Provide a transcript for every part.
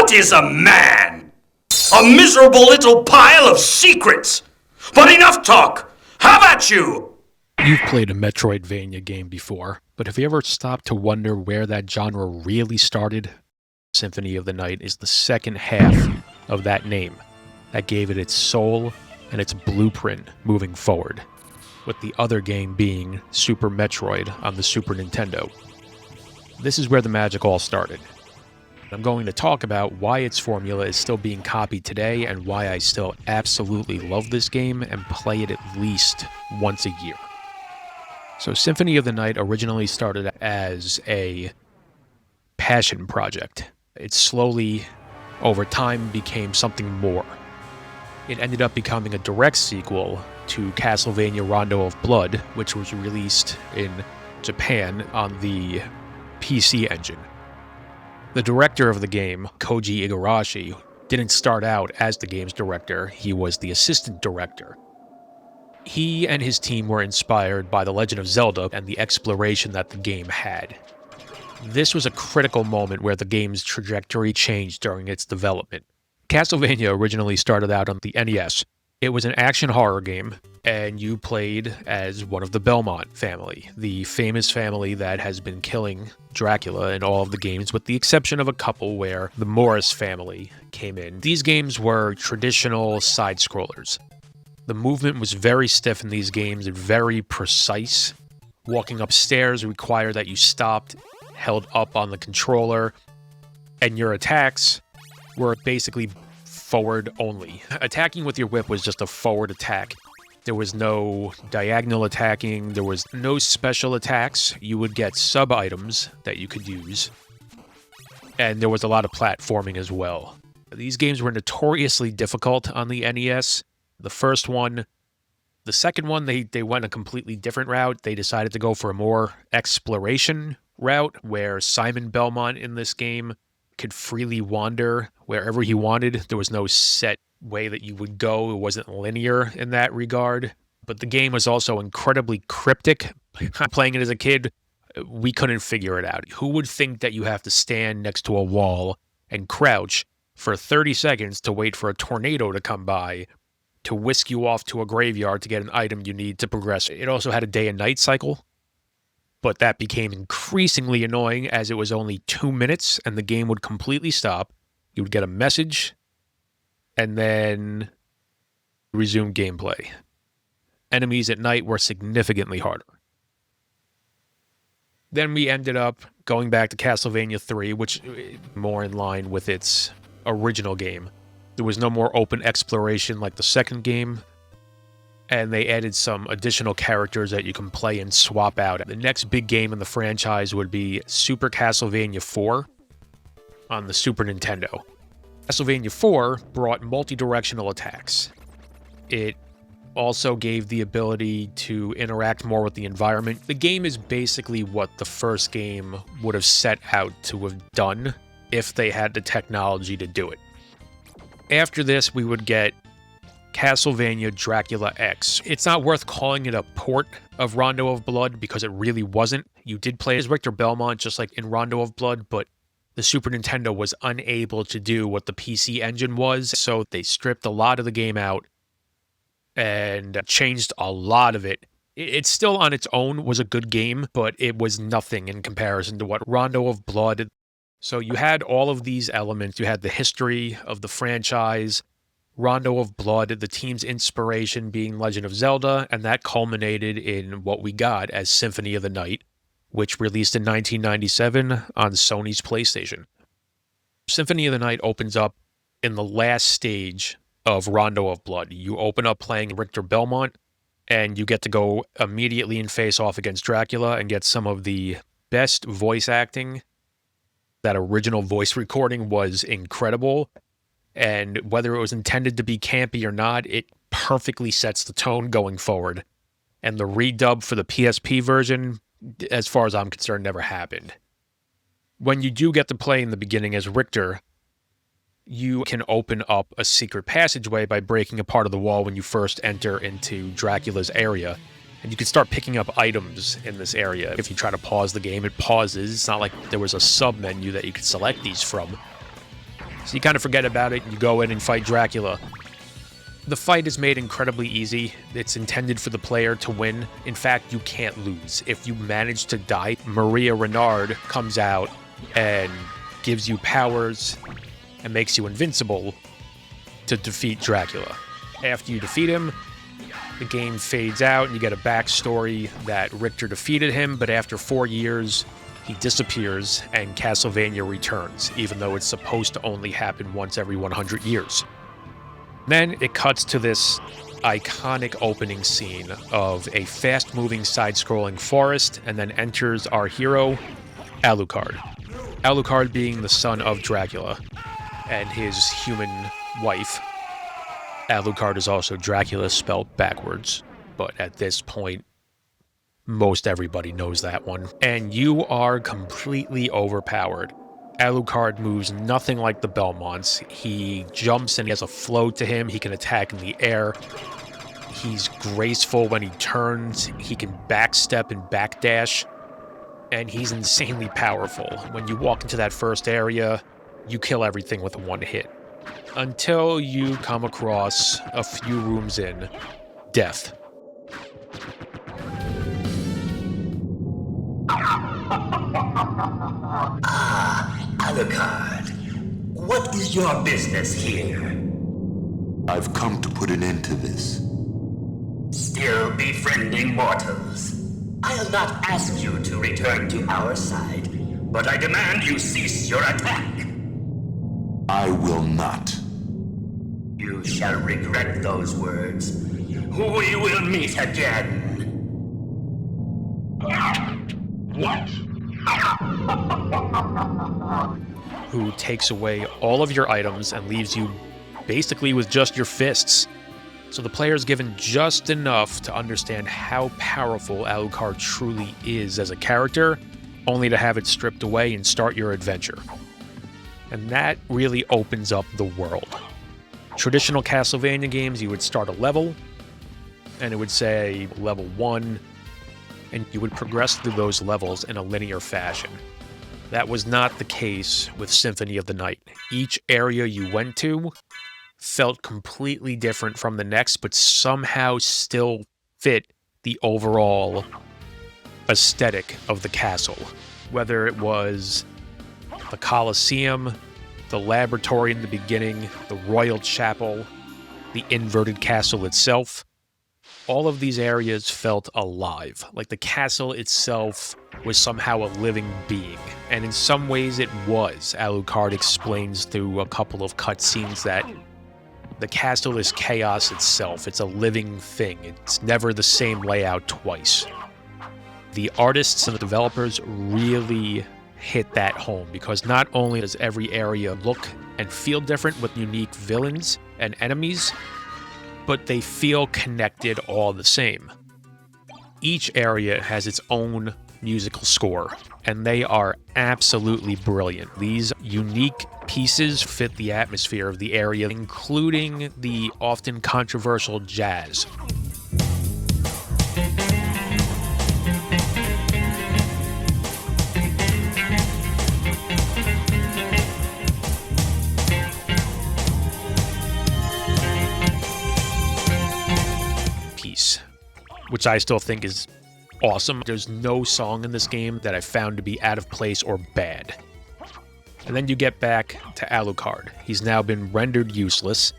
What is a man? A miserable little pile of secrets! But enough talk! How about you? You've played a Metroidvania game before, but have you ever stopped to wonder where that genre really started? Symphony of the Night is the second half of that name that gave it its soul and its blueprint moving forward, with the other game being Super Metroid on the Super Nintendo. This is where the magic all started. I'm going to talk about why its formula is still being copied today and why I still absolutely love this game and play it at least once a year. So Symphony of the Night originally started as a passion project. It slowly, over time, became something more. It ended up becoming a direct sequel to Castlevania Rondo of Blood, which was released in Japan on the PC Engine. The director of the game, Koji Igarashi, didn't start out as the game's director. He was the assistant director. He and his team were inspired by The Legend of Zelda and the exploration that the game had. This was a critical moment where the game's trajectory changed during its development. Castlevania originally started out on the NES. It was an action horror game, and you played as one of the Belmont family, the famous family that has been killing Dracula in all of the games, with the exception of a couple where the Morris family came in. These games were traditional side-scrollers. The movement was very stiff in these games and very precise. Walking upstairs required that you stopped, held up on the controller, and your attacks were basically forward only. Attacking with your whip was just a forward attack. There was no diagonal attacking, there was no special attacks. You would get sub-items that you could use, and there was a lot of platforming as well. These games were notoriously difficult on the NES. The first one, the second one, they went a completely different route. They decided to go for a more exploration route, where Simon Belmont in this game could freely wander wherever he wanted. There was no set way that you would go. It wasn't linear in that regard. But the game was also incredibly cryptic. Playing it as a kid, we couldn't figure it out. Who would think that you have to stand next to a wall and crouch for 30 seconds to wait for a tornado to come by to whisk you off to a graveyard to get an item you need to progress? It also had a day and night cycle, but that became increasingly annoying as it was only 2 minutes and the game would completely stop. You would get a message and then resume gameplay. Enemies at night were significantly harder. Then we ended up going back to Castlevania 3, which more in line with its original game. There was no more open exploration like the second game, and they added some additional characters that you can play and swap out. The next big game in the franchise would be Super Castlevania 4 on the Super Nintendo. Castlevania 4 brought multi-directional attacks. It also gave the ability to interact more with the environment. The game is basically what the first game would have set out to have done if they had the technology to do it. After this, we would get Castlevania Dracula X. It's not worth calling it a port of Rondo of Blood because it really wasn't. You did play as Richter Belmont just like in Rondo of Blood, but the Super Nintendo was unable to do what the PC Engine was, so they stripped a lot of the game out and changed a lot of it. It still on its own was a good game, but it was nothing in comparison to what Rondo of Blood. So you had all of these elements. You had the history of the franchise, Rondo of Blood, the team's inspiration being Legend of Zelda, and that culminated in what we got as Symphony of the Night, which released in 1997 on Sony's PlayStation. Symphony of the Night opens up in the last stage of Rondo of Blood. You open up playing Richter Belmont, and you get to go immediately and face off against Dracula and get some of the best voice acting. That original voice recording was incredible, and whether it was intended to be campy or not, it perfectly sets the tone going forward. And the redub for the PSP version, as far as I'm concerned, never happened. When you do get to play in the beginning as Richter, you can open up a secret passageway by breaking a part of the wall when you first enter into Dracula's area. And you can start picking up items in this area. If you try to pause the game, it pauses. It's not like there was a sub-menu that you could select these from. So you kind of forget about it and you go in and fight Dracula. The fight is made incredibly easy. It's intended for the player to win. In fact, you can't lose. If you manage to die, Maria Renard comes out and gives you powers and makes you invincible to defeat Dracula. After you defeat him, the game fades out and you get a backstory that Richter defeated him, but after 4 years, he disappears and Castlevania returns, even though it's supposed to only happen once every 100 years. Then it cuts to this iconic opening scene of a fast-moving side-scrolling forest, and then enters our hero, Alucard. Alucard being the son of Dracula and his human wife. Alucard is also Dracula spelled backwards, but at this point, most everybody knows that one. And you are completely overpowered. Alucard moves nothing like the Belmonts. He jumps and he has a flow to him. He can attack in the air. He's graceful when he turns. He can backstep and backdash. And he's insanely powerful. When you walk into that first area, you kill everything with one hit. Until you come across, a few rooms in, death. Alucard, what is your business here? I've come to put an end to this. Still befriending mortals. I'll not ask you to return to our side, but I demand you cease your attack. I will not. You shall regret those words. We will meet again. What? Who takes away all of your items and leaves you basically with just your fists. So the player is given just enough to understand how powerful Alucard truly is as a character, only to have it stripped away and start your adventure. And that really opens up the world. Traditional Castlevania games, you would start a level, and it would say level 1, and you would progress through those levels in a linear fashion. That was not the case with Symphony of the Night. Each area you went to felt completely different from the next, but somehow still fit the overall aesthetic of the castle. Whether it was the Colosseum, the laboratory in the beginning, the Royal Chapel, the inverted castle itself, all of these areas felt alive, like the castle itself was somehow a living being. And in some ways it was. Alucard explains through a couple of cutscenes that the castle is chaos itself. It's a living thing. It's never the same layout twice. The artists and the developers really hit that home, because not only does every area look and feel different with unique villains and enemies, but they feel connected all the same. Each area has its own musical score, and they are absolutely brilliant. These unique pieces fit the atmosphere of the area, including the often controversial jazz. Which I still think is awesome. There's no song in this game that I found to be out of place or bad. And then you get back to Alucard. He's now been rendered useless.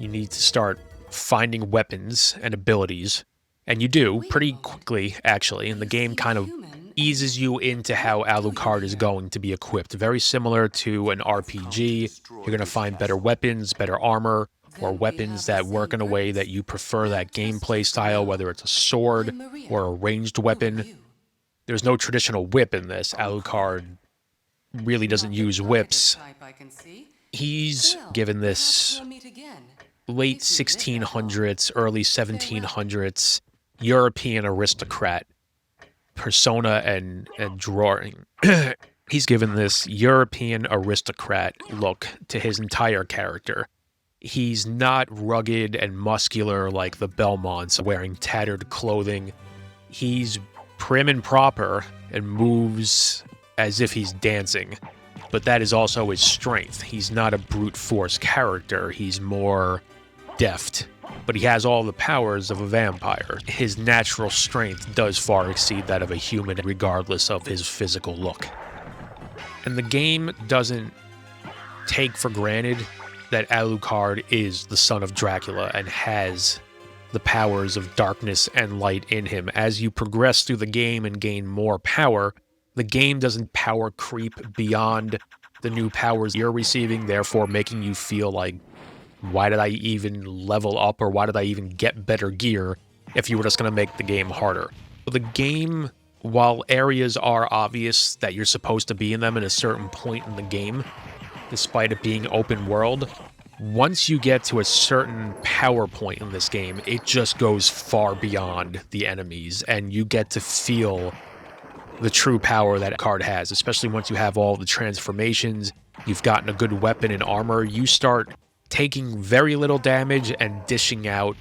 You need to start finding weapons and abilities. And you do, pretty quickly, actually. And the game kind of eases you into how Alucard is going to be equipped. Very similar to an RPG. You're going to find better weapons, better armor, or weapons that work in a way that you prefer that gameplay style, whether it's a sword or a ranged weapon. There's no traditional whip in this. Alucard really doesn't use whips. He's given this late 1600s, early 1700s European aristocrat persona and drawing. He's given this European aristocrat look to his entire character. He's not rugged and muscular like the Belmonts, wearing tattered clothing. He's prim and proper and moves as if he's dancing. but that is also his strength. He's not a brute force character. He's more deft, but he has all the powers of a vampire. His natural strength does far exceed that of a human, regardless of his physical look. And the game doesn't take for granted that Alucard is the son of Dracula and has the powers of darkness and light in him. As you progress through the game and gain more power, the game doesn't power creep beyond the new powers you're receiving, therefore making you feel like, why did I even level up, or why did I even get better gear if you were just going to make the game harder? The game, while areas are obvious that you're supposed to be in them at a certain point in the game, despite it being open world, once you get to a certain power point in this game, it just goes far beyond the enemies, and you get to feel the true power that Alucard has, especially once you have all the transformations, you've gotten a good weapon and armor, you start taking very little damage and dishing out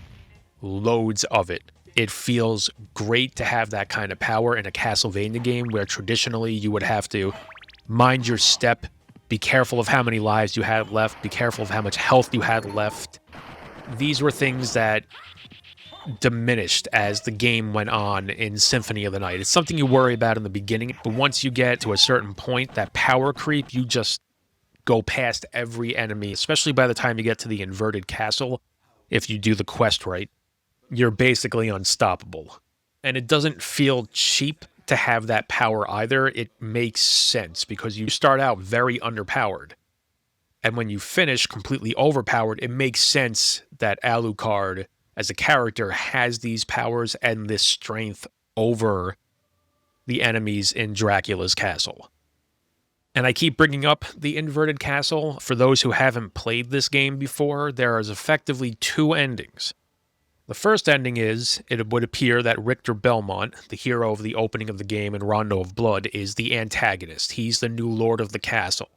loads of it. It feels great to have that kind of power in a Castlevania game where traditionally you would have to mind your step, be careful of how many lives you had left, be careful of how much health you had left. These were things that diminished as the game went on in Symphony of the Night. It's something you worry about in the beginning, but once you get to a certain point, that power creep, you just go past every enemy, especially by the time you get to the inverted castle. If you do the quest right, you're basically unstoppable. And it doesn't feel cheap to have that power either. It makes sense because you start out very underpowered. And when you finish completely overpowered, it makes sense that Alucard as a character has these powers and this strength over the enemies in Dracula's castle. And I keep bringing up the inverted castle. For those who haven't played this game before, there is effectively two endings. The first ending is, it would appear that Richter Belmont, the hero of the opening of the game in Rondo of Blood, is the antagonist. He's the new lord of the castle.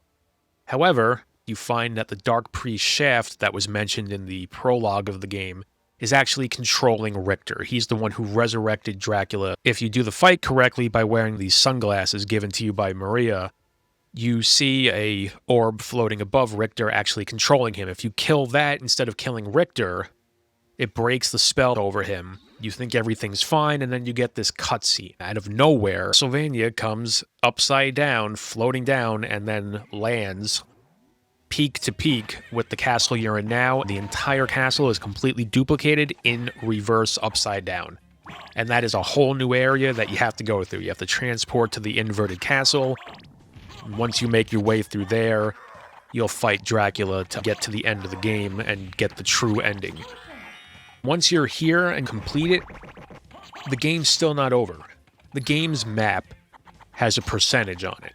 However, you find that the Dark Priest Shaft that was mentioned in the prologue of the game is actually controlling Richter. He's the one who resurrected Dracula. If you do the fight correctly by wearing these sunglasses given to you by Maria, you see a orb floating above Richter actually controlling him. If you kill that instead of killing Richter, it breaks the spell over him. You think everything's fine, and then you get this cutscene. Out of nowhere, Castlevania comes upside down, floating down, and then lands peak to peak with the castle you're in now. The entire castle is completely duplicated in reverse upside down. And that is a whole new area that you have to go through. You have to transport to the inverted castle. Once you make your way through there, you'll fight Dracula to get to the end of the game and get the true ending. Once you're here and complete it, the game's still not over. The game's map has a percentage on it.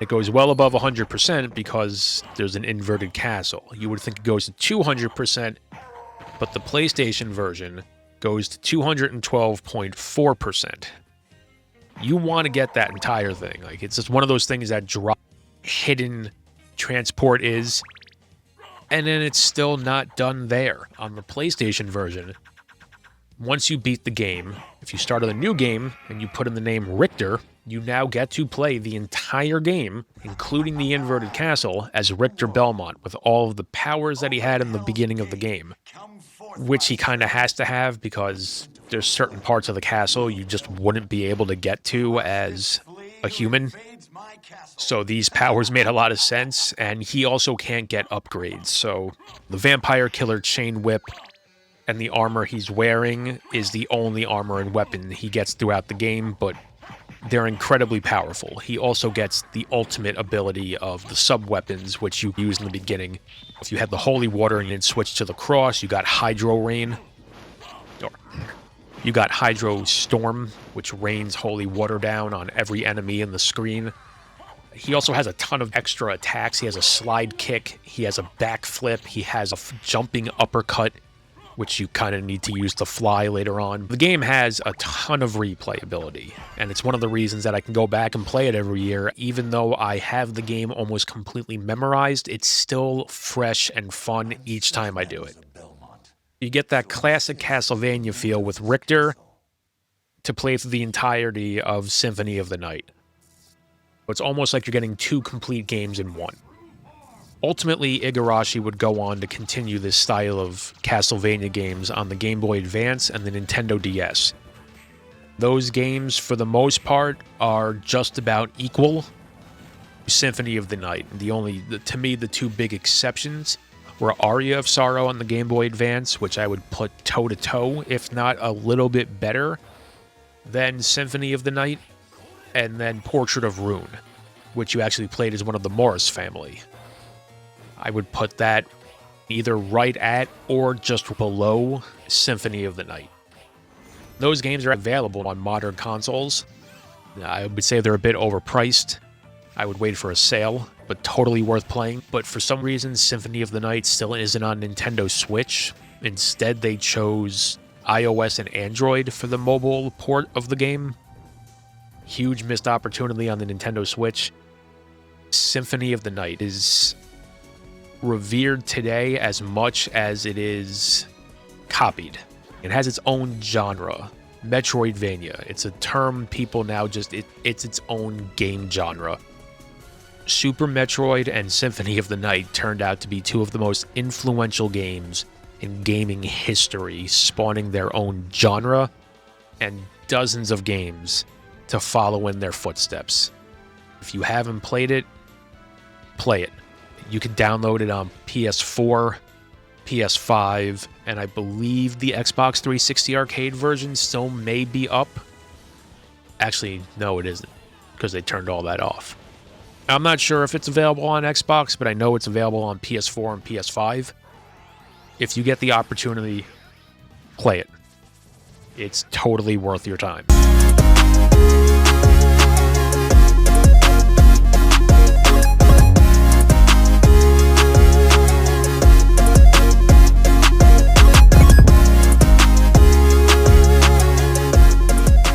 It goes well above 100% because there's an inverted castle. You would think it goes to 200%, but the PlayStation version goes to 212.4%. You want to get that entire thing. Like, it's just one of those things that drop hidden transport is, and then it's still not done there. On the PlayStation version, once you beat the game, if you start on a new game and you put in the name Richter, you now get to play the entire game, including the inverted castle, as Richter Belmont, with all of the powers that he had in the beginning of the game, which he kind of has to have because there's certain parts of the castle you just wouldn't be able to get to as a human. So these powers made a lot of sense, and he also can't get upgrades. So the Vampire Killer Chain Whip and the armor he's wearing is the only armor and weapon he gets throughout the game, but they're incredibly powerful. He also gets the ultimate ability of the sub-weapons, which you use in the beginning. If you had the Holy Water and then switch to the Cross, you got Hydro Rain. You got Hydro Storm, which rains holy water down on every enemy in the screen. He also has a ton of extra attacks. He has a slide kick. He has a backflip. He has a jumping uppercut, which you kind of need to use to fly later on. The game has a ton of replayability, and it's one of the reasons that I can go back and play it every year. Even though I have the game almost completely memorized, it's still fresh and fun each time I do it. You get that classic Castlevania feel with Richter to play through the entirety of Symphony of the Night. It's almost like you're getting 2 complete games in one. Ultimately, Igarashi would go on to continue this style of Castlevania games on the Game Boy Advance and the Nintendo DS. Those games, for the most part, are just about equal to Symphony of the Night. To me, the 2 big exceptions were Aria of Sorrow on the Game Boy Advance, which I would put toe-to-toe, if not a little bit better than Symphony of the Night, and then Portrait of Ruin, which you actually played as one of the Morris family. I would put that either right at or just below Symphony of the Night. Those games are available on modern consoles. I would say they're a bit overpriced. I would wait for a sale, but totally worth playing. But for some reason, Symphony of the Night still isn't on Nintendo Switch. Instead, they chose iOS and Android for the mobile port of the game. Huge missed opportunity on the Nintendo Switch. Symphony of the Night is revered today as much as it is copied. It has its own genre, Metroidvania. It's a term people now it's its own game genre. Super Metroid and Symphony of the Night turned out to be 2 of the most influential games in gaming history, spawning their own genre and dozens of games to follow in their footsteps. If you haven't played it, play it. You can download it on PS4, PS5, and I believe the Xbox 360 arcade version still may be up. Actually, no, it isn't, because they turned all that off. I'm not sure if it's available on Xbox, but I know it's available on PS4 and PS5. If you get the opportunity, play it. It's totally worth your time.